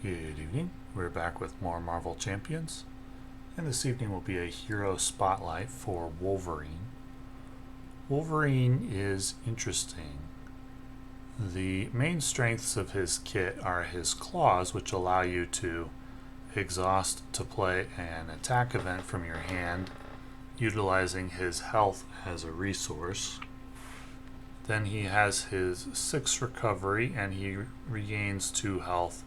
Good evening. We're back with more Marvel Champions, and this evening will be a hero spotlight for Wolverine. Wolverine is interesting. The main strengths of his kit are his claws, which allow you to exhaust to play an attack event from your hand, utilizing his health as a resource. Then he has his 6 recovery, and he regains 2 health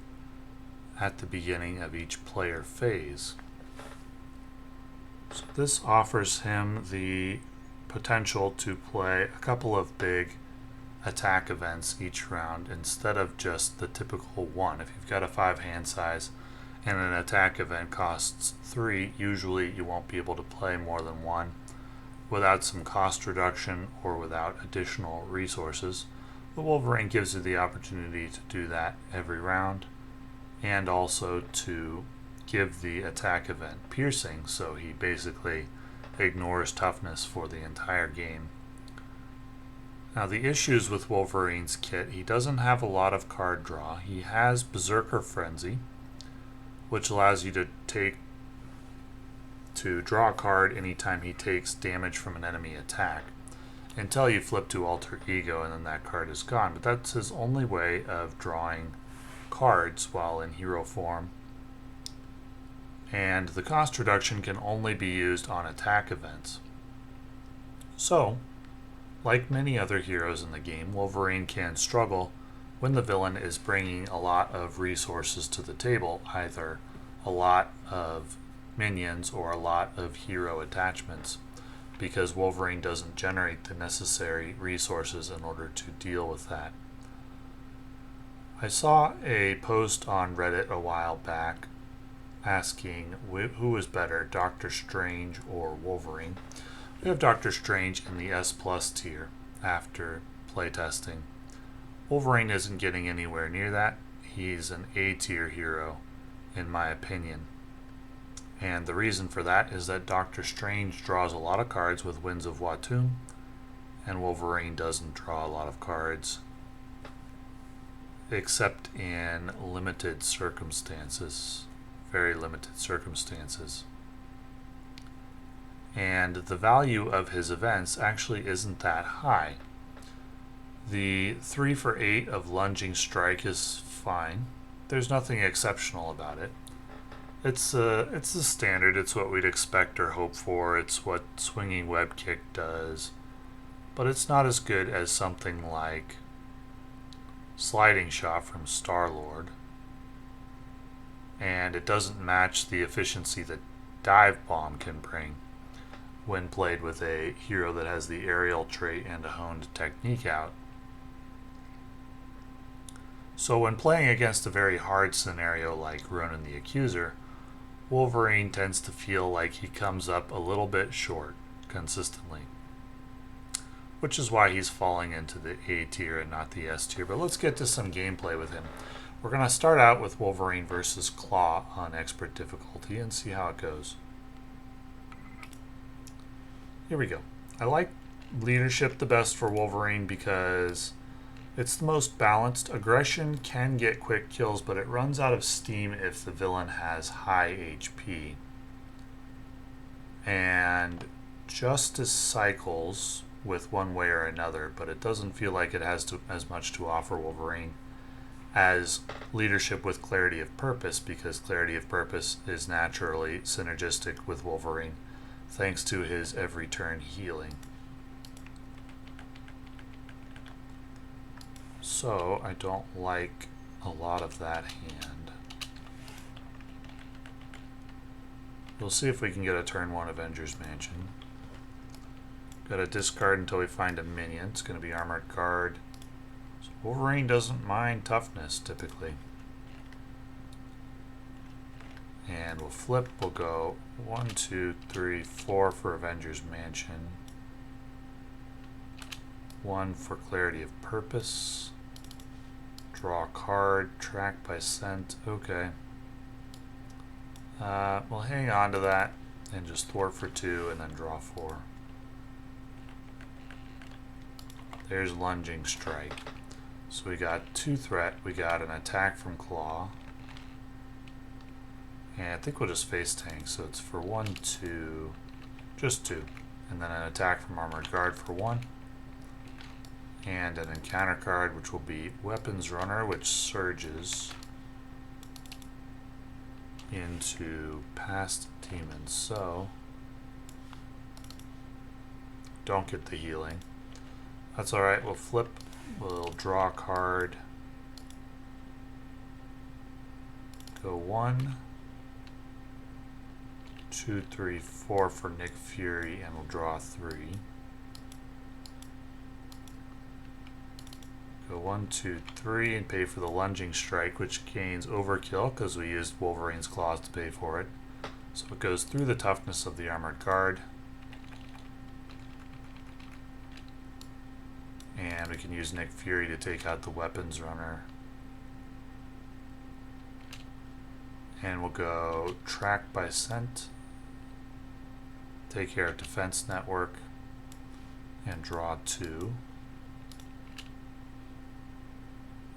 at the beginning of each player phase. So this offers him the potential to play a couple of big attack events each round instead of just the typical one. If you've got a 5 hand size and an attack event costs 3, usually you won't be able to play more than one without some cost reduction or without additional resources. The Wolverine gives you the opportunity to do that every round, and also to give the attack event piercing, so he basically ignores toughness for the entire game. Now, the issues with Wolverine's kit: he doesn't have a lot of card draw. He has Berserker Frenzy, which allows you to draw a card anytime he takes damage from an enemy attack, until you flip to Alter Ego, and then that card is gone. But that's his only way of drawing cards while in hero form, and the cost reduction can only be used on attack events. So, like many other heroes in the game, Wolverine can struggle when the villain is bringing a lot of resources to the table, either a lot of minions or a lot of hero attachments, because Wolverine doesn't generate the necessary resources in order to deal with that. I saw a post on Reddit a while back asking who was better, Doctor Strange or Wolverine. We have Doctor Strange in the S Plus tier after playtesting. Wolverine isn't getting anywhere near that. He's an A tier hero, in my opinion. And the reason for that is that Doctor Strange draws a lot of cards with Winds of Watum, and Wolverine doesn't draw a lot of cards, except in limited circumstances, very limited circumstances. And the value of his events actually isn't that high. The 3 for 8 of Lunging Strike is fine. There's nothing exceptional about it. It's the standard. It's what we'd expect or hope for. It's what Swinging Web Kick does. But it's not as good as something like Sliding Shot from Star-Lord, and it doesn't match the efficiency that Dive Bomb can bring when played with a hero that has the aerial trait and a honed technique out. So when playing against a very hard scenario like Ronan The Accuser, Wolverine tends to feel like he comes up a little bit short consistently, which is why he's falling into the A tier and not the S tier. But let's get to some gameplay with him. We're going to start out with Wolverine versus Klaw on expert difficulty and see how it goes. Here we go. I like leadership the best for Wolverine because it's the most balanced. Aggression can get quick kills, but it runs out of steam if the villain has high HP. And Justice cycles with one way or another, but it doesn't feel like it has as much to offer Wolverine as leadership with Clarity of Purpose, because Clarity of Purpose is naturally synergistic with Wolverine thanks to his every turn healing. So I don't like a lot of that hand. We'll see if we can get a turn 1 Avengers Mansion. Got to discard until we find a minion. It's going to be Armored Guard. So Wolverine doesn't mind toughness, typically. And we'll flip. We'll go 1, 2, 3, 4 for Avengers Mansion. 1 for Clarity of Purpose. Draw a card. Track by scent. Okay. We'll hang on to that and just thwart for 2 and then draw 4. There's Lunging Strike. So we got 2 threat. We got an attack from Klaw. And I think we'll just face tank, so it's for 1, 2, just 2. And then an attack from Armored Guard for 1. And an encounter card, which will be Weapons Runner, which surges into Past Demons. So, don't get the healing. That's alright, we'll flip, we'll draw a card. Go 1, 2, 3, 4 for Nick Fury, and we'll draw 3. Go 1, 2, 3, and pay for the lunging strike, which gains overkill because we used Wolverine's claws to pay for it. So it goes through the toughness of the Armored Guard. And we can use Nick Fury to take out the Weapons Runner. And we'll go Track by Scent. Take care of Defense Network. And draw 2.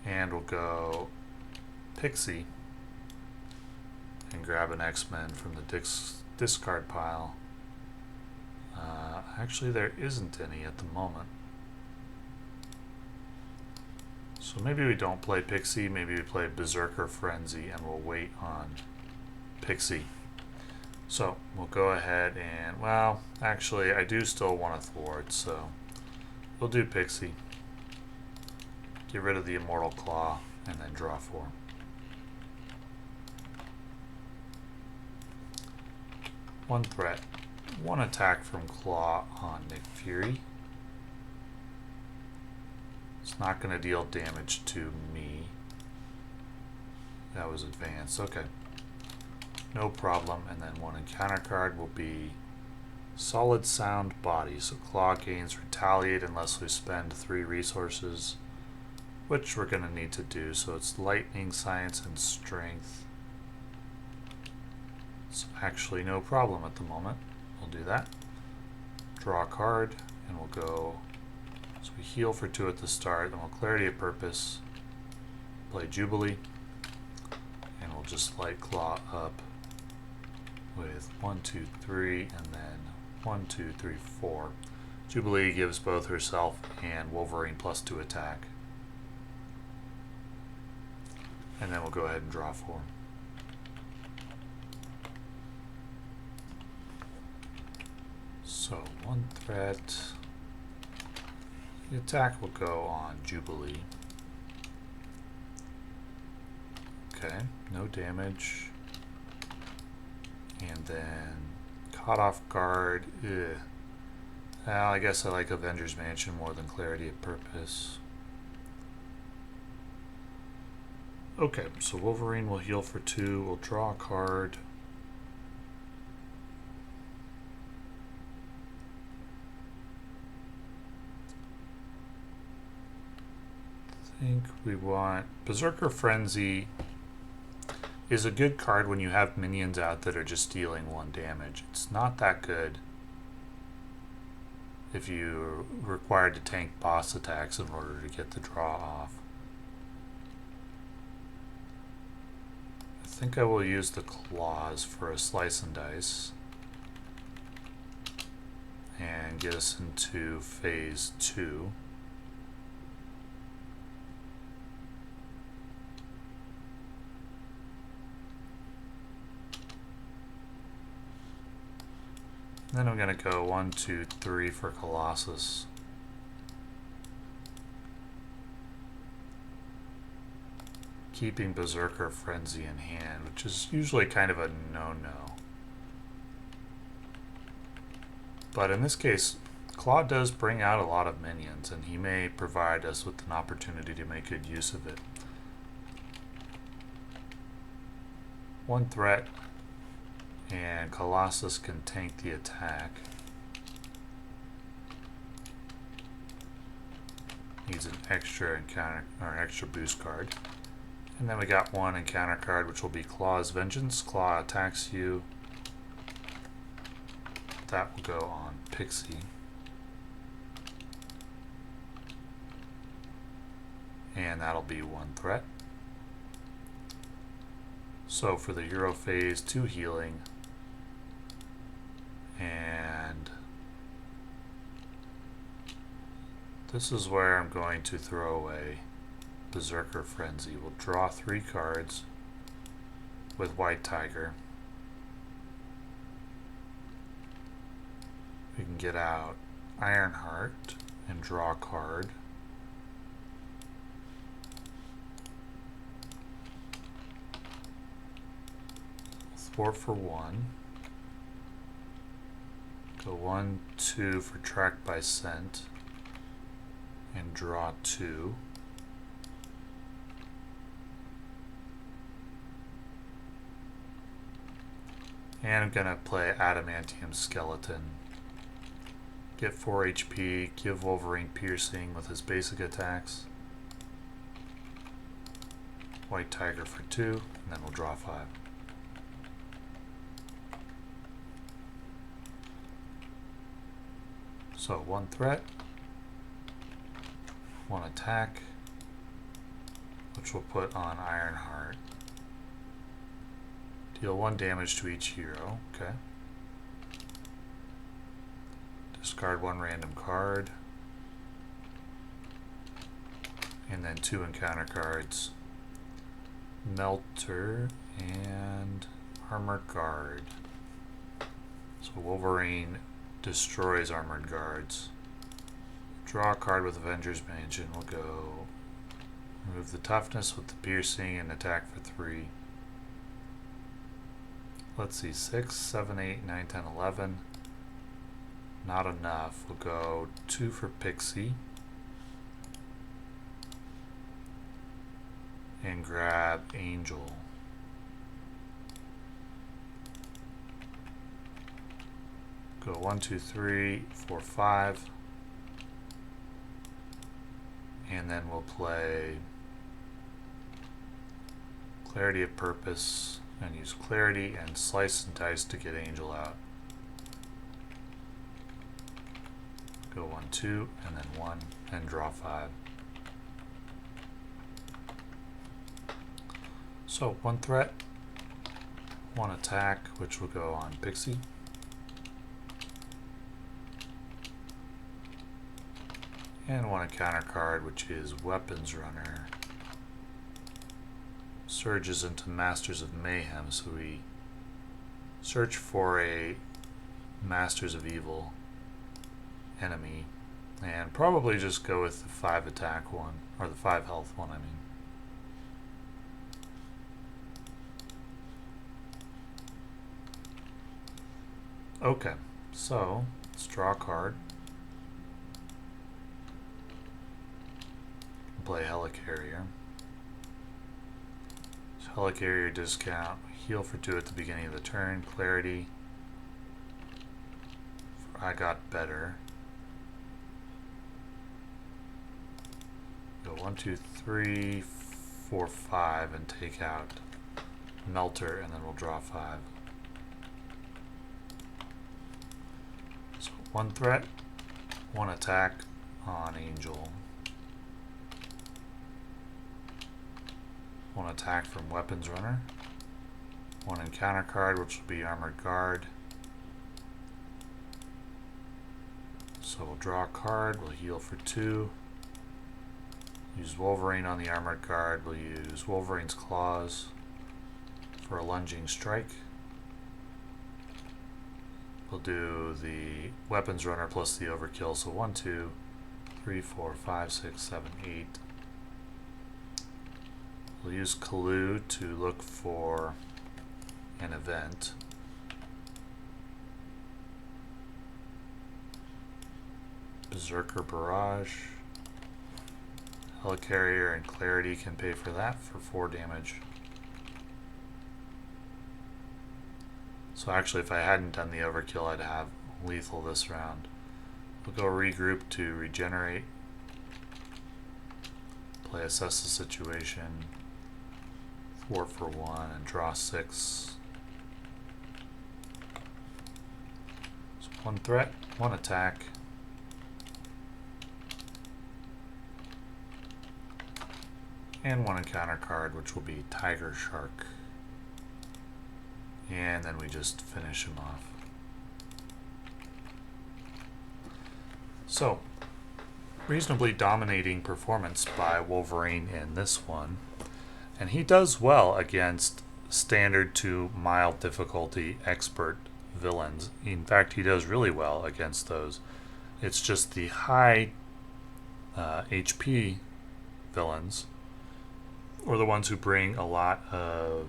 And we'll go Pixie and grab an X-Men from the discard pile. Actually, there isn't any at the moment. So maybe we don't play Pixie, maybe we play Berserker Frenzy and we'll wait on Pixie. So we'll go ahead and, well, actually I do still want to thwart, so we'll do Pixie. Get rid of the Immortal Klaw, and then draw 4. One threat. One attack from Klaw on Nick Fury. It's not going to deal damage to me. That was advanced. Okay. No problem. And then one encounter card will be Solid Sound Body. So Klaw gains Retaliate unless we spend 3 resources. Which we're going to need to do. So it's Lightning, Science, and Strength. It's actually no problem at the moment. We'll do that. Draw a card, and we'll go. So we heal for 2 at the start, then we'll Clarity of Purpose, play Jubilee, and we'll just light Klaw up with 1, 2, 3, and then 1, 2, 3, 4. Jubilee gives both herself and Wolverine +2 attack. And then we'll go ahead and draw 4. So, one threat. The attack will go on Jubilee. Okay, no damage. And then Caught Off Guard. Ugh. Well, I guess I like Avengers Mansion more than Clarity of Purpose. Okay, so Wolverine will heal for 2. We'll draw a card. I think we want Berserker Frenzy is a good card when you have minions out that are just dealing 1 damage. It's not that good if you're required to tank boss attacks in order to get the draw off. I think I will use the claws for a slice and dice and get us into phase 2. Then I'm going to go 1, 2, 3 for Colossus. Keeping Berserker Frenzy in hand, which is usually kind of a no-no. But in this case, Klaw does bring out a lot of minions, and he may provide us with an opportunity to make good use of it. One threat. And Colossus can tank the attack. Needs an extra encounter or an extra boost card. And then we got one encounter card, which will be Klaw's Vengeance. Klaw attacks you. That will go on Pixie. And that'll be 1 threat. So for the hero phase, 2 healing, and this is where I'm going to throw away Berserker Frenzy. We'll draw 3 cards with White Tiger. We can get out Ironheart and draw a card. Thwart for 1. Go 1, 2 for Track by Scent. And draw 2. And I'm gonna play Adamantium Skeleton. Get 4 HP, give Wolverine Piercing with his basic attacks. White Tiger for 2, and then we'll draw 5. So 1 threat, 1 attack, which we'll put on Ironheart. Deal 1 damage to each hero, okay. Discard 1 random card. And then 2 encounter cards. Melter and Armored Guard. So Wolverine destroys Armored Guards. Draw a card with Avengers Mansion. We'll go remove the toughness with the piercing and attack for 3. Let's see, 6, 7, 8, 9, 10, 11. Not enough. We'll go 2 for Pixie. And grab Angel. Go 1, 2, 3, 4, 5. And then we'll play Clarity of Purpose and use Clarity and Slice and Dice to get Angel out. Go 1, 2, and then 1, and draw 5. So 1 threat, 1 attack, which will go on Pixie. And 1 encounter card, which is Weapons Runner. Surges into Masters of Mayhem, so we search for a Masters of Evil enemy and probably just go with the 5 attack one, or the 5 health one, I mean. Okay, so let's draw a card. Play Helicarrier. Helicarrier discount, heal for 2 at the beginning of the turn, Clarity. I got better. Go 1, 2, 3, 4, 5 and take out Melter, and then we'll draw 5. So 1 threat, 1 attack on Angel. 1 attack from Weapons Runner. 1 encounter card, which will be Armored Guard. So we'll draw a card, we'll heal for 2. Use Wolverine on the Armored Guard. We'll use Wolverine's Claws for a lunging strike. We'll do the Weapons Runner plus the Overkill. So 1, 2, 3, 4, 5, 6, 7, 8. We'll use Clue to look for an event. Berserker Barrage. Helicarrier and Clarity can pay for that for 4 damage. So actually, if I hadn't done the Overkill, I'd have lethal this round. We'll go regroup to regenerate. Play Assess the Situation. Thwart for 1 and draw 6. So 1 threat, 1 attack. And 1 encounter card, which will be Tiger Shark. And then we just finish him off. So, reasonably dominating performance by Wolverine in this one. And he does well against standard to mild difficulty expert villains. In fact, he does really well against those. It's just the high HP villains, or the ones who bring a lot of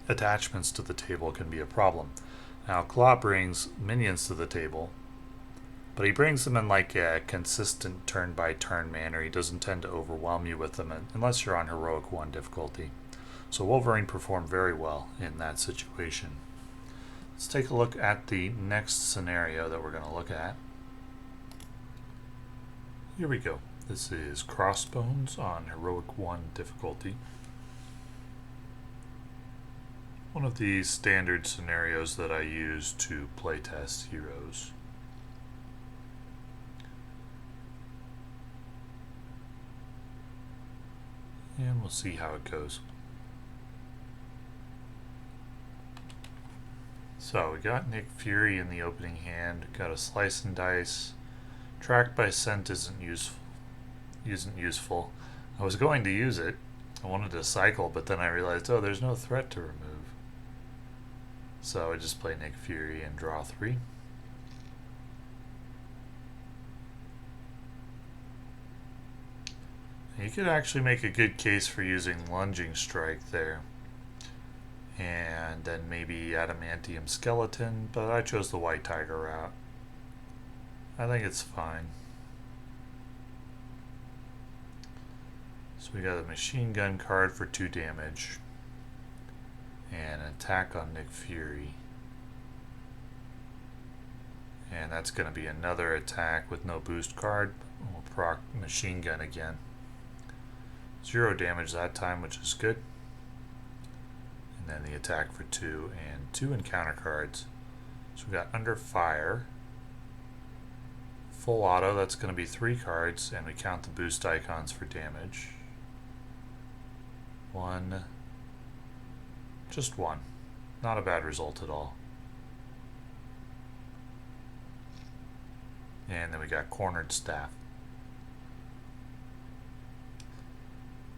attachments to the table, can be a problem. Now, Klaw brings minions to the table, but he brings them in like a consistent turn-by-turn manner. He doesn't tend to overwhelm you with them unless you're on Heroic 1 difficulty. So Wolverine performed very well in that situation. Let's take a look at the next scenario that we're going to look at. Here we go. This is Crossbones on Heroic 1 difficulty. One of the standard scenarios that I use to playtest heroes. And we'll see how it goes. So we got Nick Fury in the opening hand, got a slice and dice. Track by scent isn't useful. I was going to use it. I wanted to cycle, but then I realized, oh, there's no threat to remove. So I just play Nick Fury and draw 3. You could actually make a good case for using Lunging Strike there. And then maybe Adamantium Skeleton, but I chose the White Tiger route. I think it's fine. So we got a Machine Gun card for 2 damage. And an attack on Nick Fury. And that's going to be another attack with no boost card. We'll proc Machine Gun again. 0 damage that time, which is good. And then the attack for 2 and 2 encounter cards. So we got Under Fire. Full auto, that's going to be 3 cards, and we count the boost icons for damage. 1. Just 1. Not a bad result at all. And then we got Cornered Staff.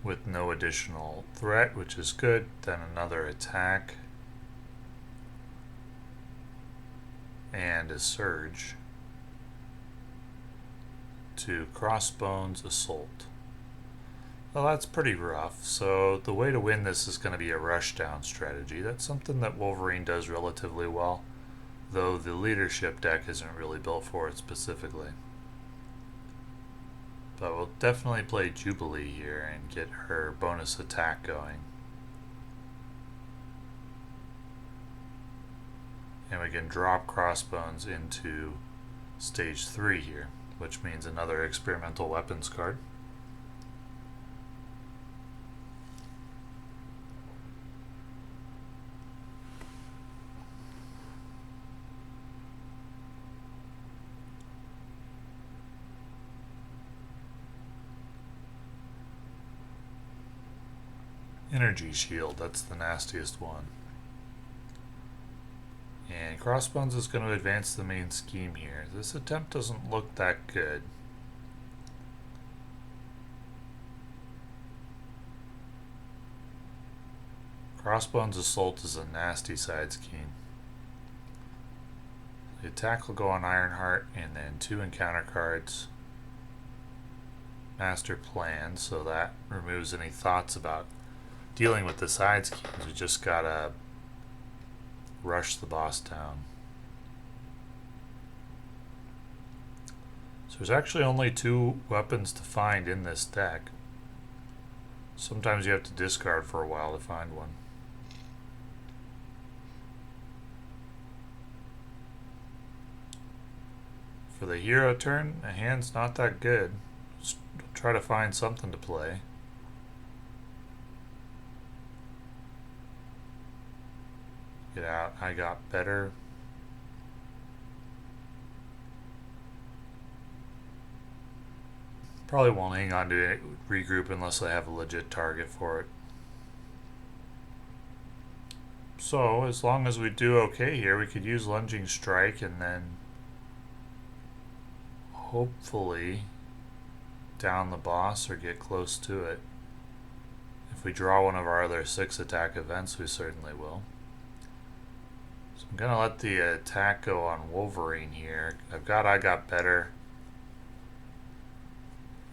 With no additional threat, which is good. Then another attack. And a surge to Crossbones Assault. Well, that's pretty rough. So the way to win this is going to be a rushdown strategy. That's something that Wolverine does relatively well, though the leadership deck isn't really built for it specifically. But we'll definitely play Jubilee here and get her bonus attack going. And we can drop Crossbones into stage 3 here, which means another experimental weapons card. Energy Shield, that's the nastiest one. And Crossbones is going to advance the main scheme here. This attempt doesn't look that good. Crossbones Assault is a nasty side scheme. The attack will go on Ironheart and then 2 encounter cards. Master Plan, so that removes any thoughts about dealing with the side schemes. We just gotta rush the boss down. So there's actually only 2 weapons to find in this deck. Sometimes you have to discard for a while to find one. For the hero turn, the hand's not that good. Just try to find something to play. Get out. I got better. Probably won't hang on to it, regroup unless I have a legit target for it. So, as long as we do okay here, we could use Lunging Strike and then hopefully down the boss or get close to it. If we draw one of our other 6 attack events, we certainly will. So I'm going to let the attack go on Wolverine here. I got better.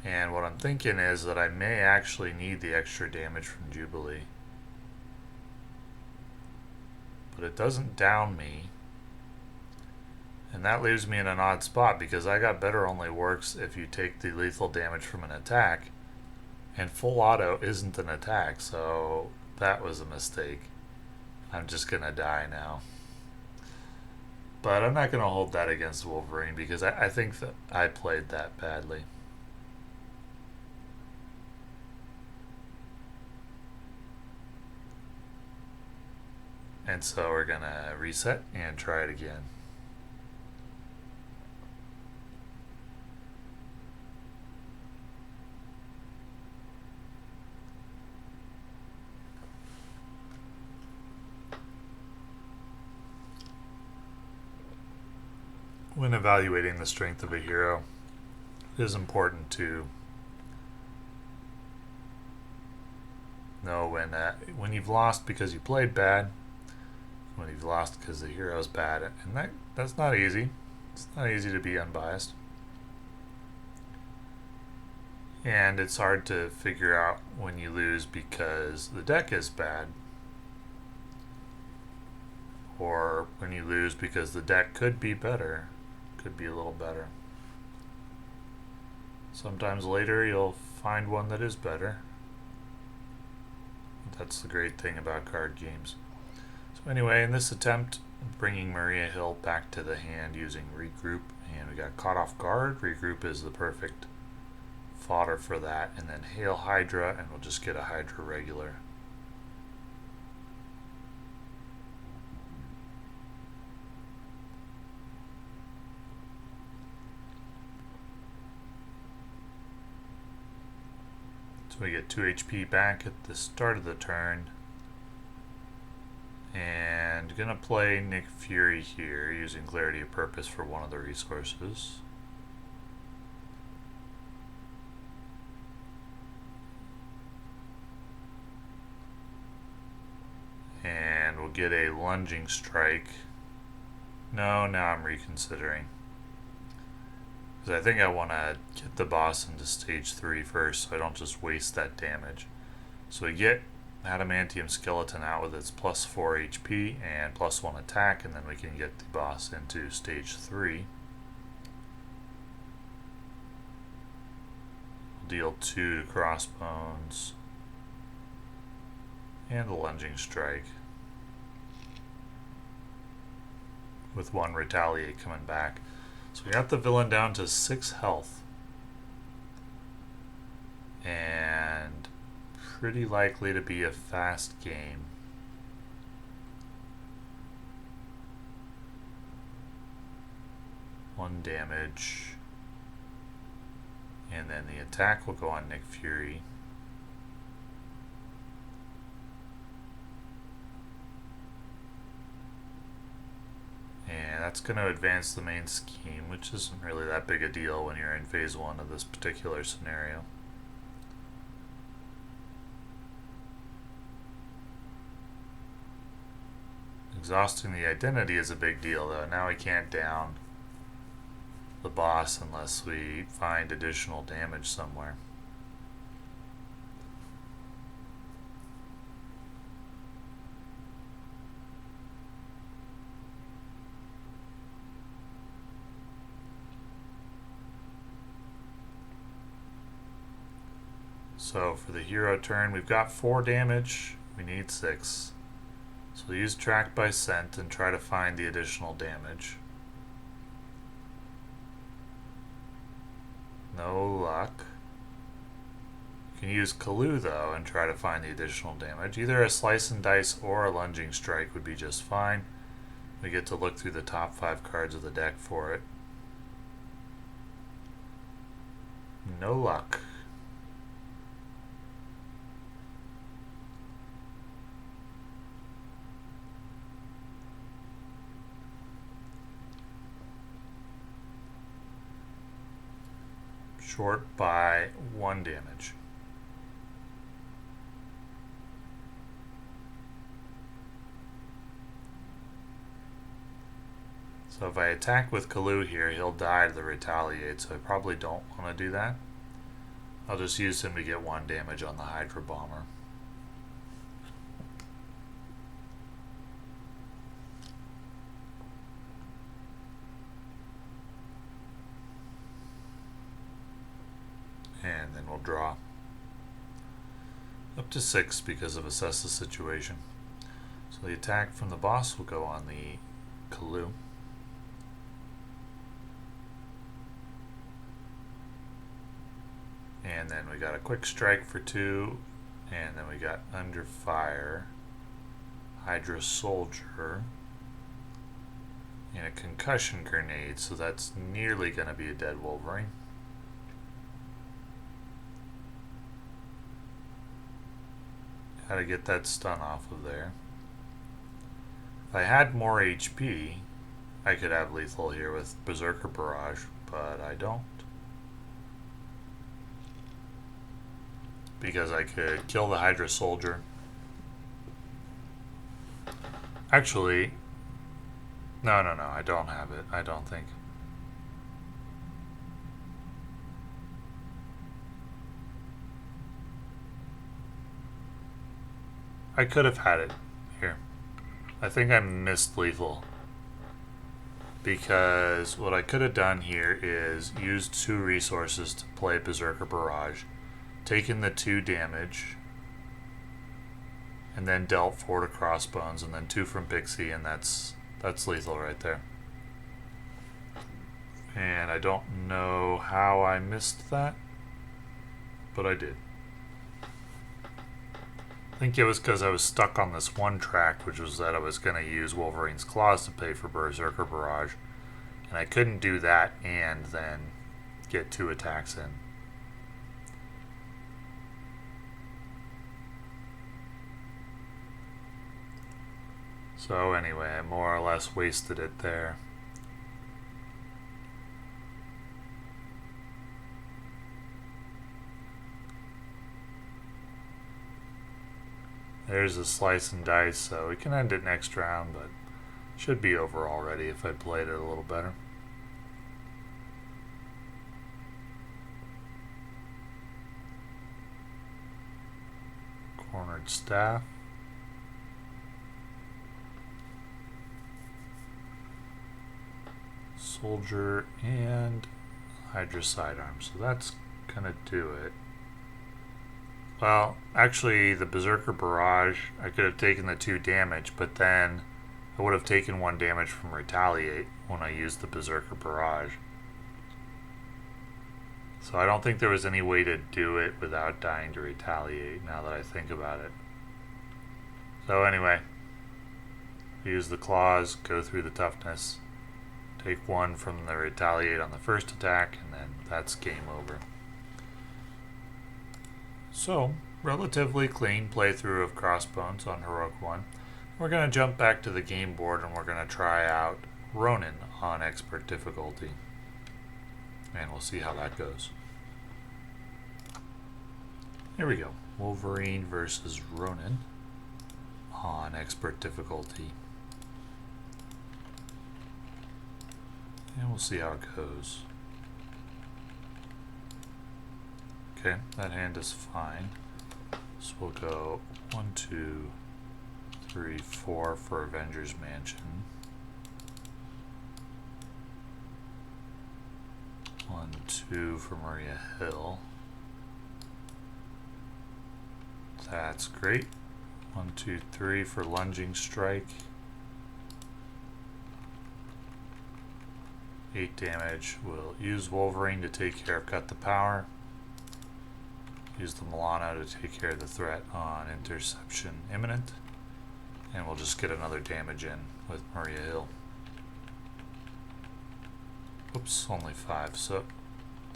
And what I'm thinking is that I may actually need the extra damage from Jubilee. But it doesn't down me. And that leaves me in an odd spot because I got better only works if you take the lethal damage from an attack. And full auto isn't an attack, so that was a mistake. I'm just going to die now. But I'm not going to hold that against Wolverine because I think that I played that badly. And so we're going to reset and try it again. When evaluating the strength of a hero, it is important to know when you've lost because you played bad, when you've lost because the hero's bad, and that's not easy. It's not easy to be unbiased. And it's hard to figure out when you lose because the deck is bad, or when you lose because the deck could be better, could be a little better. Sometimes later you'll find one that is better. That's the great thing about card games. So anyway, in this attempt, bringing Maria Hill back to the hand using Regroup, and we got caught off guard. Regroup is the perfect fodder for that, and then Hail Hydra, and we'll just get a Hydra regular. So we get 2 HP back at the start of the turn. And gonna play Nick Fury here, using Clarity of Purpose for one of the resources. And we'll get a Lunging Strike. No, now I'm reconsidering. Because I think I want to get the boss into stage 3 first, so I don't just waste that damage. So we get Adamantium Skeleton out with its plus 4 HP and plus 1 attack, and then we can get the boss into stage 3. We'll deal 2 to Crossbones. And the Lunging Strike. With 1 Retaliate coming back. So we got the villain down to 6 health. And pretty likely to be a fast game. One damage. And then the attack will go on Nick Fury. And that's going to advance the main scheme, which isn't really that big a deal when you're in phase 1 of this particular scenario. Exhausting the identity is a big deal, though. Now we can't down the boss unless we find additional damage somewhere. So for the hero turn, we've got 4 damage. We need 6. So we'll use Track by Scent and try to find the additional damage. No luck. You can use Klaw though and try to find the additional damage. Either a Slice and Dice or a Lunging Strike would be just fine. We get to look through the top 5 cards of the deck for it. No luck. Short by 1 damage. So if I attack with Klaw here, he'll die to the retaliate, so I probably don't want to do that. I'll just use him to get 1 damage on the Hydra Bomber. And then we'll draw. Up to 6 because of assess the situation. So the attack from the boss will go on the Klaw. And then we got a quick strike for 2, and then we got under fire, Hydra Soldier, and a concussion grenade, so that's nearly going to be a dead Wolverine. How to get that stun off of there. If I had more HP, I could have lethal here with Berserker Barrage, but I don't. Because I could kill the Hydra Soldier. Actually, no, I don't have it, I don't think. I could have had it here. I think I missed lethal. Because what I could have done here is used 2 resources to play Berserker Barrage, taken the 2 damage, and then dealt 4 to Crossbones, and then 2 from Pixie, and that's lethal right there. And I don't know how I missed that, but I did. I think it was because I was stuck on this one track, which was that I was going to use Wolverine's Claws to pay for Berserker Barrage, and I couldn't do that and then get 2 attacks in. So anyway, I more or less wasted it there. There's a slice and dice, so we can end it next round, but should be over already if I played it a little better. Cornered Staff. Soldier and Hydra Sidearm, so that's gonna do it. Well, actually the Berserker Barrage, I could have taken the 2 damage, but then I would have taken 1 damage from Retaliate when I used the Berserker Barrage. So I don't think there was any way to do it without dying to Retaliate, now that I think about it. So anyway, use the claws, go through the toughness, take 1 from the Retaliate on the first attack, and then that's game over. So, relatively clean playthrough of Crossbones on Heroic 1. We're going to jump back to the game board and we're going to try out Ronan on Expert difficulty. And we'll see how that goes. Here we go. Wolverine versus Ronan on Expert difficulty. And we'll see how it goes. Okay, that hand is fine. So we'll go 1, 2, 3, 4 for Avengers Mansion. 1, 2 for Maria Hill. That's great. 1, 2, 3 for Lunging Strike. 8 damage. We'll use Wolverine to take care of Cut the Power. Use the Milano to take care of the threat on Interception Imminent. And we'll just get another damage in with Maria Hill. Oops, only 5. So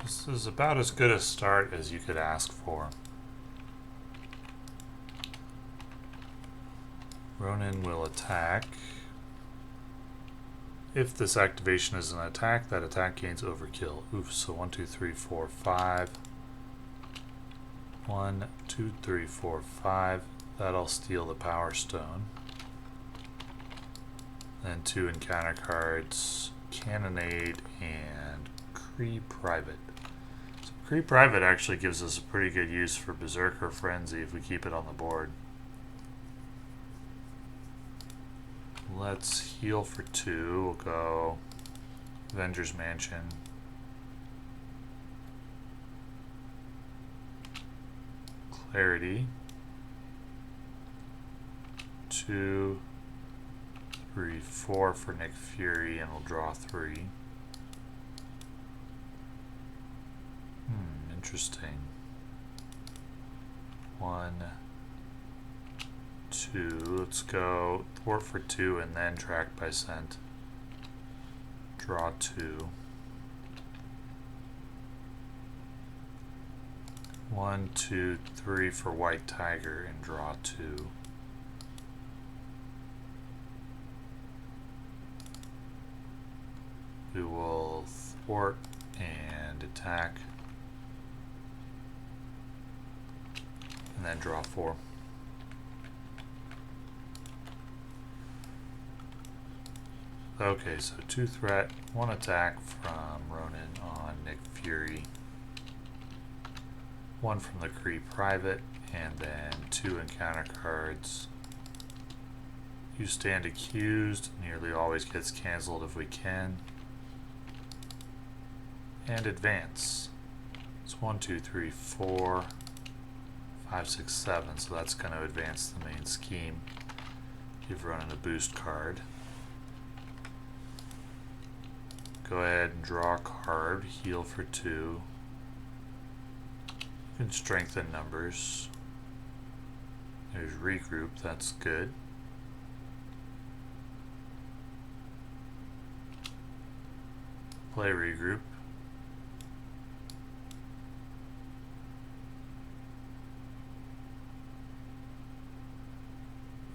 this is about as good a start as you could ask for. Ronan will attack. If this activation is an attack, that attack gains overkill. Oof, so 1, 2, 3, 4, 5. 1, 2, 3, 4, 5. That'll steal the Power Stone. Then 2 encounter cards, Cannonade and Cree Private. So Cree Private actually gives us a pretty good use for Berserker Frenzy if we keep it on the board. Let's heal for 2. We'll go Avengers Mansion. Clarity. 2, 3, 4 for Nick Fury, and we'll draw 3. Interesting. 1, 2. Let's go thwart for 2 and then track by scent. Draw 2. 1, 2, 3 for White Tiger and draw 2. We will thwart and attack. And then draw 4. Okay, so 2 threat, 1 attack from Ronan on Nick Fury. 1 from the Cree Private, and then 2 encounter cards. You stand accused, nearly always gets cancelled if we can. And advance. It's 1, 2, 3, 4, 5, 6, 7, so that's going to advance the main scheme. Give Ronan a boost card. Go ahead and draw a card, heal for 2. You can strengthen numbers. There's regroup, that's good. Play regroup.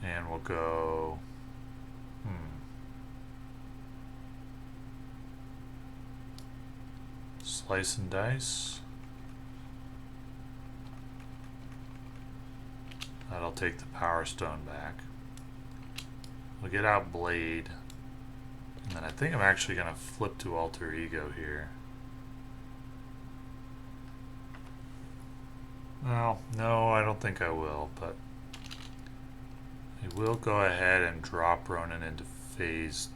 And we'll go, slice and dice. That'll take the Power Stone back. We'll get out Blade. And then I think I'm actually going to flip to Alter Ego here. Well, no, I don't think I will, but I will go ahead and drop Ronan into phase.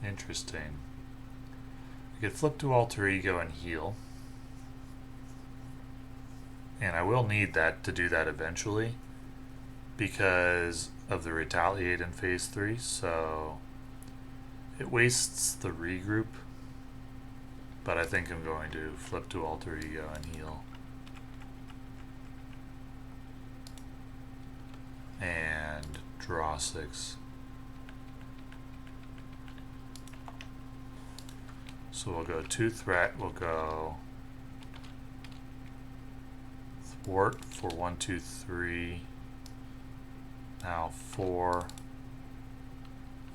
Interesting. I could flip to Alter Ego and heal. And I will need that to do that eventually because of the retaliate in phase 3, so it wastes the regroup, but I think I'm going to flip to Alter Ego and heal. And draw 6. So we'll go 2 threat, we'll go thwart for 1, 2, 3. Now 4,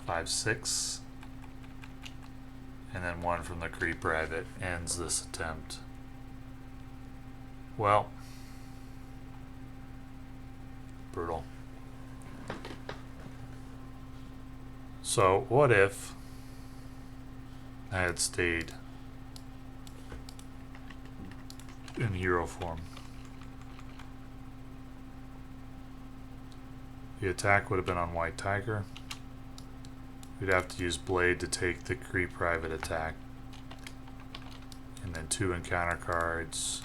5, 6. And then 1 from the Cree Private ends this attempt. Well, brutal. So what if I had stayed in hero form? The attack would have been on White Tiger. We'd have to use Blade to take the Cree Private attack. And then 2 encounter cards.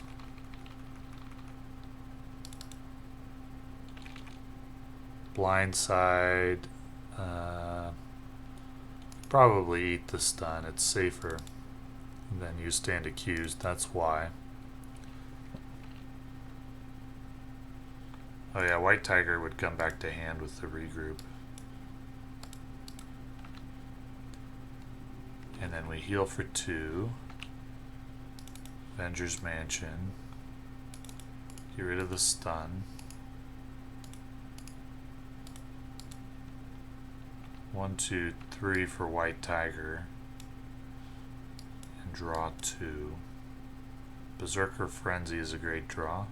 Blindside. Probably eat the stun, it's safer. And then you stand accused, that's why. Oh yeah, White Tiger would come back to hand with the regroup. And then we heal for 2. Avengers Mansion. Get rid of the stun. 1, 2, 3 for White Tiger. And draw 2. Berserker Frenzy is a great draw.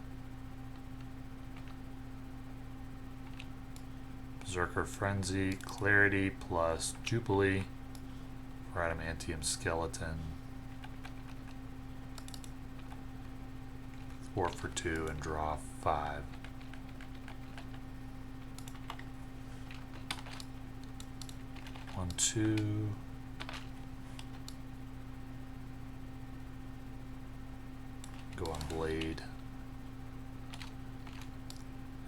Berserker Frenzy, Clarity plus Jubilee for Adamantium Skeleton. 4 for 2 and draw 5. One, 2. Go on Blade.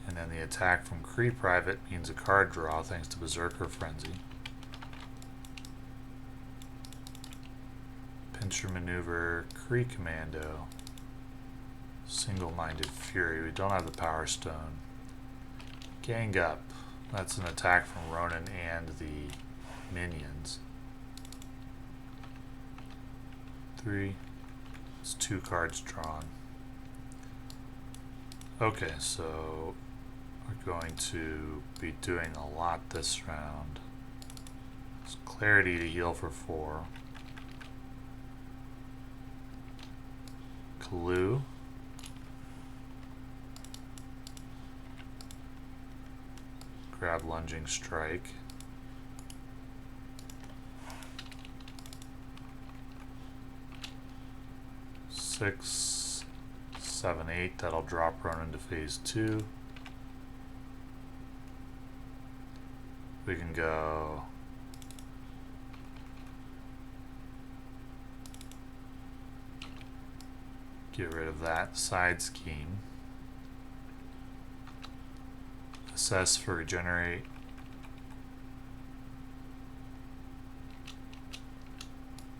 And then the attack from Kree Private means a card draw thanks to Berserker Frenzy. Pincher Maneuver, Kree Commando. Single-Minded Fury. We don't have the Power Stone. Gang Up. That's an attack from Ronan and the minions. 3. It's 2 cards drawn. Okay, so we're going to be doing a lot this round. It's Clarity to heal for 4. Klaw. Grab Lunging Strike. Six, 7, 8. That'll drop Ronan to phase 2. We can go get rid of that side scheme. Assess for regenerate.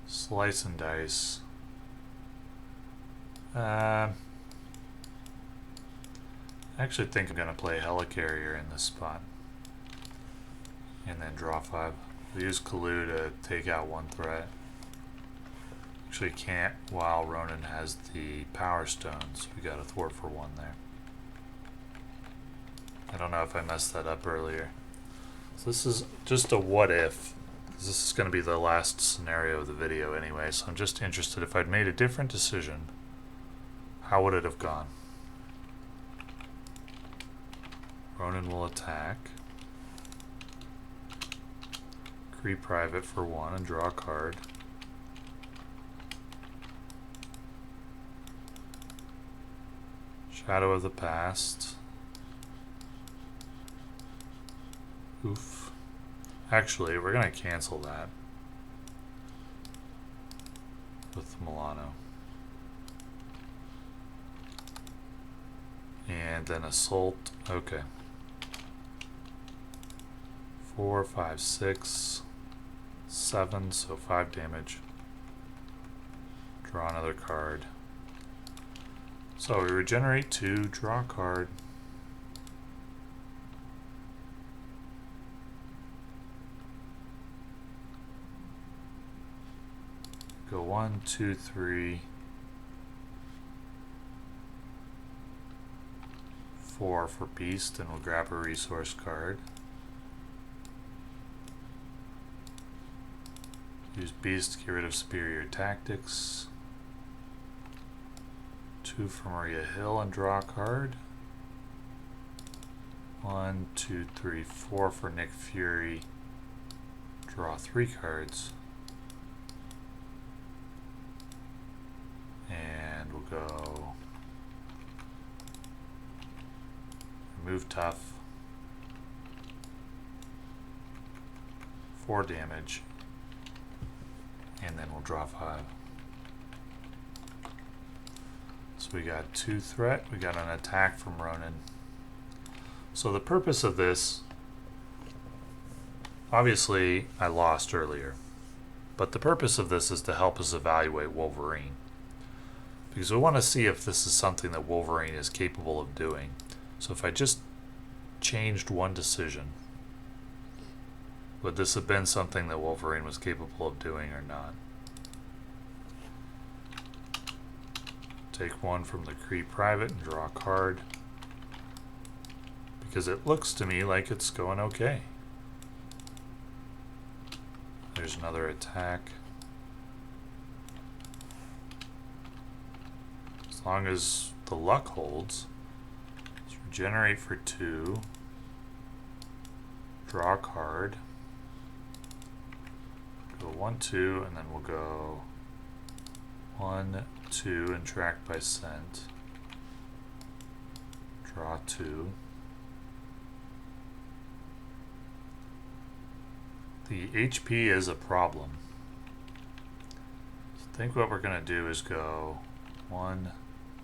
Slice and dice. I actually think I'm going to play Helicarrier in this spot. And then draw 5. We use Klaw to take out 1 threat. Actually can't while Ronan has the Power Stones. We got a thwart for 1 there. I don't know if I messed that up earlier. So this is just a what if. This is going to be the last scenario of the video anyway, so I'm just interested if I'd made a different decision, how would it have gone? Ronan will attack. Kree Private for 1 and draw a card. Shadow of the Past. Oof. Actually, we're going to cancel that with Milano. And then Assault. Okay. 4, 5, 6, 7, so 5 damage. Draw another card. So we regenerate 2, draw a card. Go 1, 2, 3, 4 for Beast, and we'll grab a resource card. Use Beast to get rid of Superior Tactics. 2 for Maria Hill and draw a card. 1, 2, 3, 4 for Nick Fury. Draw 3 cards. And we'll go remove Tough. 4 damage. And then we'll draw 5. So we got 2 threat, we got an attack from Ronan. So the purpose of this, obviously I lost earlier, but the purpose of this is to help us evaluate Wolverine. Because we want to see if this is something that Wolverine is capable of doing. So if I just changed one decision, would this have been something that Wolverine was capable of doing or not? Take 1 from the Kree Private and draw a card. Because it looks to me like it's going okay. there's another attack. As long as the luck holds. Let's regenerate for 2. Draw a card. Go 1, 2, and then we'll go 1, 2, and track by scent. Draw 2. The HP is a problem. So I think what we're going to do is go 1,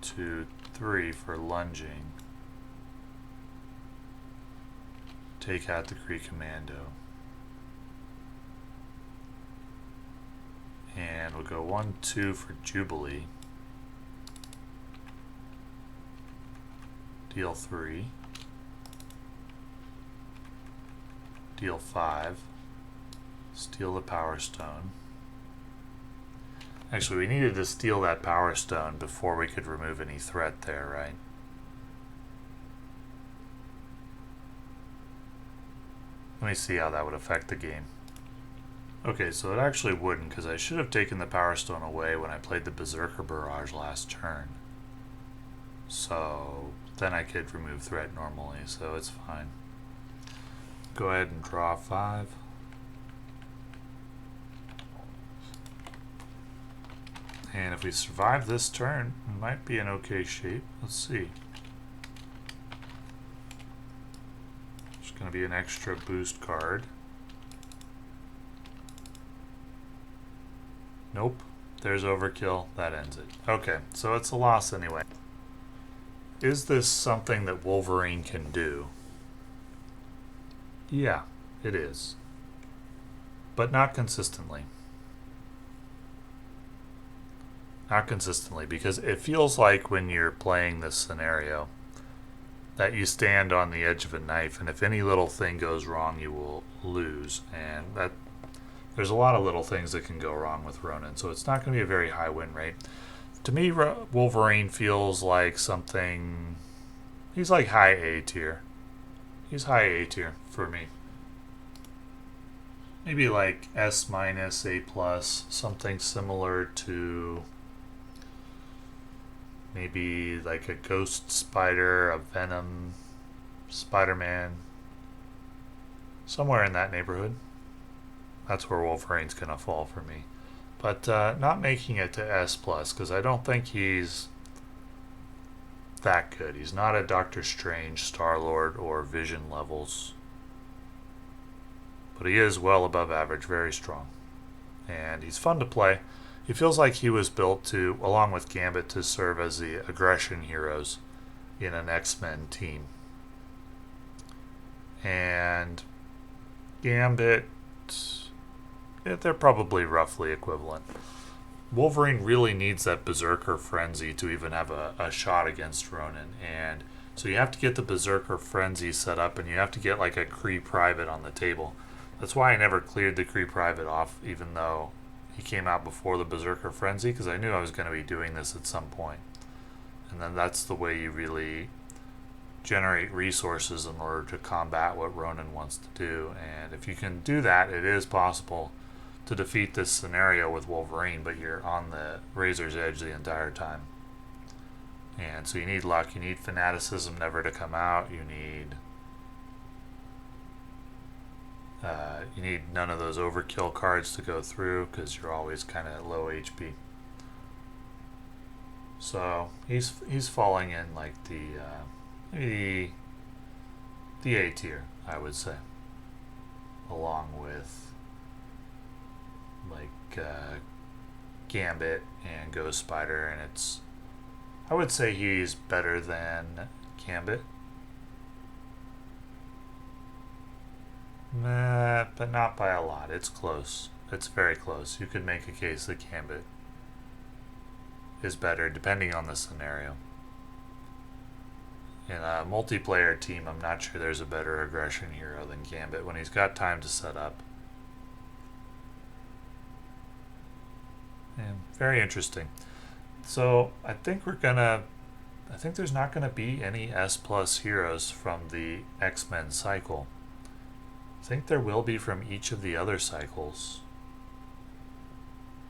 2, 3 for lunging. Take out the Kree Commando. And we'll go 1, 2 for Jubilee. Deal 3. Deal 5. Steal the Power Stone. Actually, we needed to steal that Power Stone before we could remove any threat there, right? Let me see how that would affect the game. Okay, so it actually wouldn't, because I should have taken the Power Stone away when I played the Berserker Barrage last turn. So then I could remove threat normally, so it's fine. Go ahead and draw 5. And if we survive this turn, we might be in okay shape. Let's see. There's going to be an extra boost card. Nope. There's overkill. That ends it. Okay, so it's a loss anyway. Is this something that Wolverine can do? Yeah, it is. But not consistently. Not consistently, because it feels like when you're playing this scenario that you stand on the edge of a knife, and if any little thing goes wrong, you will lose. And that there's a lot of little things that can go wrong with Ronan, so it's not going to be a very high win rate. To me, Wolverine feels like something... He's like high A tier. He's high A tier for me. Maybe like S minus, A plus, something similar to... Maybe like a Ghost Spider, a Venom, Spider-Man. Somewhere in that neighborhood. That's where Wolverine's going to fall for me. But not making it to S+, because I don't think he's that good. He's not a Doctor Strange, Star-Lord, or Vision levels. But he is well above average, very strong. And he's fun to play. He feels like he was built to, along with Gambit, to serve as the aggression heroes in an X-Men team. And Gambit, they're probably roughly equivalent. Wolverine really needs that Berserker Frenzy to even have a shot against Ronan. And so you have to get the Berserker Frenzy set up, and you have to get like a Kree Private on the table. That's why I never cleared the Kree Private off, even though he came out before the Berserker Frenzy, because I knew I was going to be doing this at some point. And then that's the way you really generate resources in order to combat what Ronan wants to do. And if you can do that, it is possible to defeat this scenario with Wolverine, but you're on the razor's edge the entire time. And so you need luck, you need fanaticism never to come out, you need none of those overkill cards to go through, because you're always kind of low HP. So he's falling in like the A tier, I would say, along with like Gambit and Ghost Spider, and I would say he's better than Gambit. But not by a lot. It's close. It's very close. You could make a case that Gambit is better depending on the scenario. In a multiplayer team, I'm not sure there's a better aggression hero than Gambit when he's got time to set up. And very interesting. So I think there's not gonna be any S+ heroes from the X-Men cycle. I think there will be from each of the other cycles.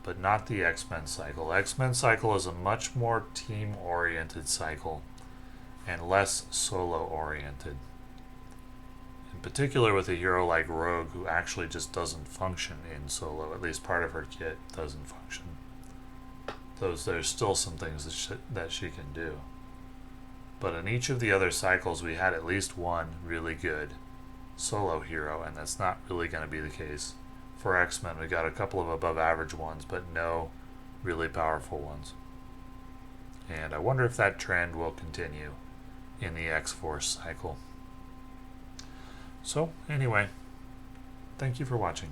but not the X-Men cycle. X-Men cycle is a much more team-oriented cycle and less solo-oriented. In particular with a hero like Rogue, who actually just doesn't function in solo. At least part of her kit doesn't function. There's still some things that she can do. But in each of the other cycles, we had at least one really good solo hero, and that's not really going to be the case for X-Men. We got a couple of above average ones, but no really powerful ones. And I wonder if that trend will continue in the X-Force cycle. So, anyway, thank you for watching.